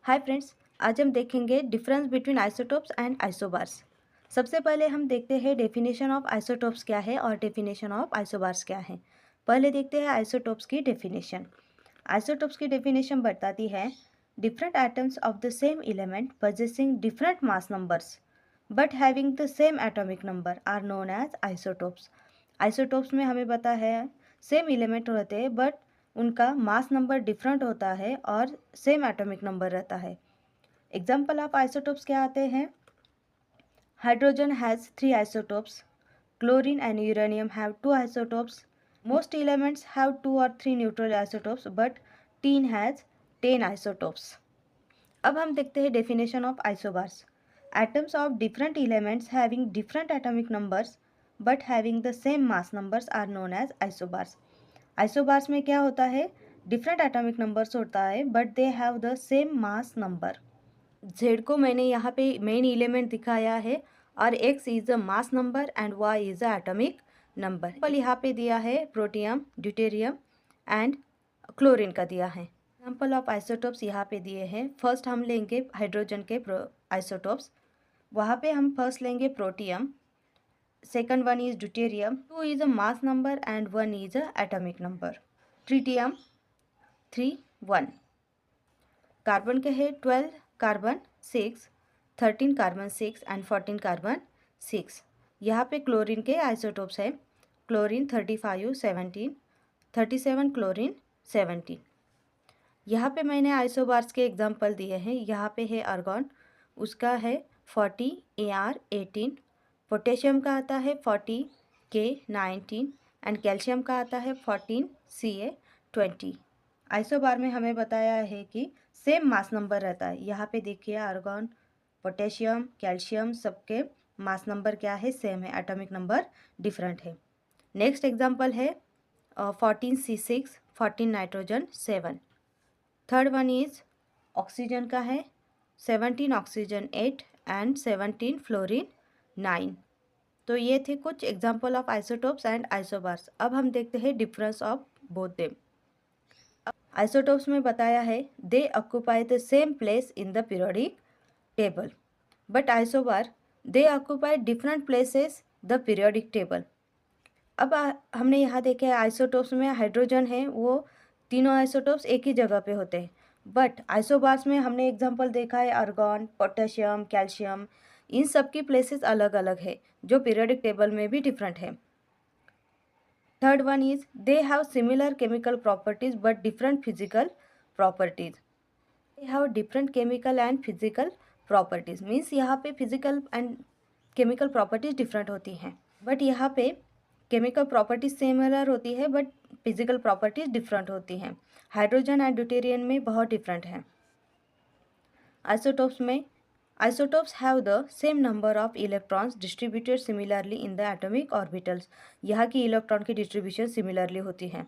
Hi friends, आज हम देखेंगे difference between isotopes and isobars. सबसे पहले हम देखते हैं डेफिनेशन ऑफ आइसोटोप्स क्या है और डेफिनेशन ऑफ आइसोबार्स क्या है। पहले देखते हैं आइसोटोप्स की डेफिनेशन। आइसोटोप्स की डेफिनेशन बताती है different atoms of the same element possessing different mass numbers but having the same atomic number are known as isotopes. Isotopes में हमें पता है सेम एलिमेंट रहते हैं बट उनका मास नंबर डिफरेंट होता है और सेम एटॉमिक नंबर रहता है। एग्जाम्पल ऑफ आइसोटोप्स क्या आते हैं? Hydrogen has 3 isotopes, chlorine and uranium have 2 isotopes, most elements have 2 और 3 neutral isotopes but tin has 10 isotopes. अब हम देखते हैं definition of isobars. Atoms of different elements having different atomic numbers but having the same mass numbers are known as isobars. Isobars में क्या होता है? Different atomic numbers होता है but they have the same mass number. Z को मैंने यहाँ पे मेन एलिमेंट दिखाया है और X is a mass number and Y is a atomic number. पर यहाँ पे दिया है प्रोटियम, ड्यूटेरियम एंड क्लोरीन का दिया है। एग्जाम्पल ऑफ आइसोटोप्स यहाँ पे दिए हैं। फर्स्ट हम लेंगे हाइड्रोजन के आइसोटोप्स। वहाँ पे हम फर्स्ट लेंगे protium, second one is deuterium, 2 is a mass number and 1 is a atomic number. Tritium 3 1। Carbon के है 12 कार्बन 6, 13 कार्बन 6 एंड 14 कार्बन 6। यहाँ पे क्लोरीन के आइसोटोप्स है। Chlorine 35 17, 37 chlorine 17। यहाँ पे मैंने आइसोबार्स के एग्जांपल दिए हैं। यहाँ पे है आर्गॉन, उसका है 40 AR 18, पोटेशियम का आता है 40 K 19 एंड कैल्शियम का आता है 14 Ca 20। आइसोबार में हमें बताया है कि सेम मास नंबर रहता है। यहाँ पे देखिए आर्गॉन, पोटेशियम, कैल्शियम सबके मास नंबर क्या है? सेम है, एटॉमिक नंबर डिफरेंट है। नेक्स्ट एग्जांपल है 14 C6, 14 nitrogen 7। Third one is oxygen का है 17 ऑक्सीजन 8 एंड 17 फ्लोरीन 9। तो ये थे कुछ example of isotopes and isobars. अब हम देखते हैं difference of both them. Isotopes में बताया है दे occupy the same place in the periodic table but isobar they occupy different places the periodic table. अब हमने यहाँ देखे आइसोटोप्स में हाइड्रोजन है, वो तीनों आइसोटोप्स एक ही जगह पे होते हैं। बट आइसोबार्स में हमने एग्जांपल देखा है आर्गॉन, पोटेशियम, कैल्शियम, इन सब की प्लेसेस अलग अलग है जो पीरियोडिक टेबल में भी डिफरेंट है। Third one is they have similar chemical properties but different physical properties. They have different chemical and physical properties means यहाँ पे physical and chemical properties different होती हैं बट यहाँ पे केमिकल प्रॉपर्टीज सिमिलर होती है बट फिजिकल प्रॉपर्टीज डिफरेंट होती हैं। हाइड्रोजन एंड ड्यूटेरियम में बहुत डिफरेंट है। आइसोटोप्स में isotopes have the same number of electrons distributed similarly in the atomic orbitals. यहाँ की इलेक्ट्रॉन की डिस्ट्रीब्यूशन सिमिलरली होती है।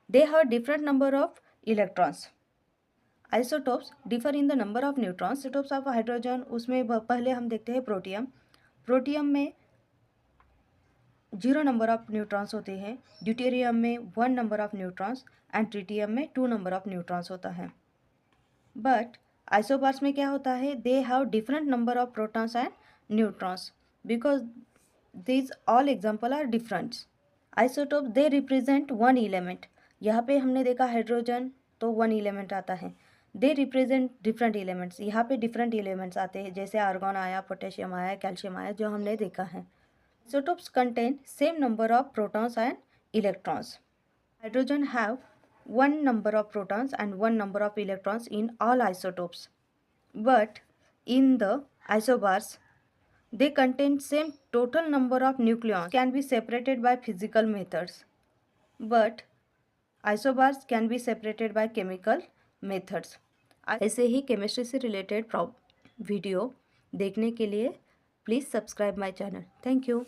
They have different number of electrons. Isotopes differ in the number of neutrons. Isotopes of hydrogen उसमें पहले हम देखते हैं प्रोटियम। प्रोटियम में 0 नंबर ऑफ न्यूट्रॉन्स होते हैं, ड्यूटेरियम में 1 number of neutrons and tritium में 2 नंबर ऑफ न्यूट्रॉन्स होता है। बट आइसोबार्स में क्या होता है? They have different number of protons and neutrons because these all example are different. Isotope they represent one element. यहाँ पे हमने देखा हाइड्रोजन तो 1 एलिमेंट आता है। They represent different elements. यहाँ पे डिफरेंट एलिमेंट्स आते हैं जैसे आर्गॉन आया, पोटेशियम आया, कैल्शियम आया, जो हमने देखा है। Isotopes contain same number of protons and electrons. Hydrogen have 1 number of protons and 1 number of electrons in all isotopes. But in the isobars, they contain same total number of nucleons can be separated by physical methods. But isobars can be separated by chemical methods. ऐसे ही chemistry से related video देखने के लिए please subscribe my channel. Thank you.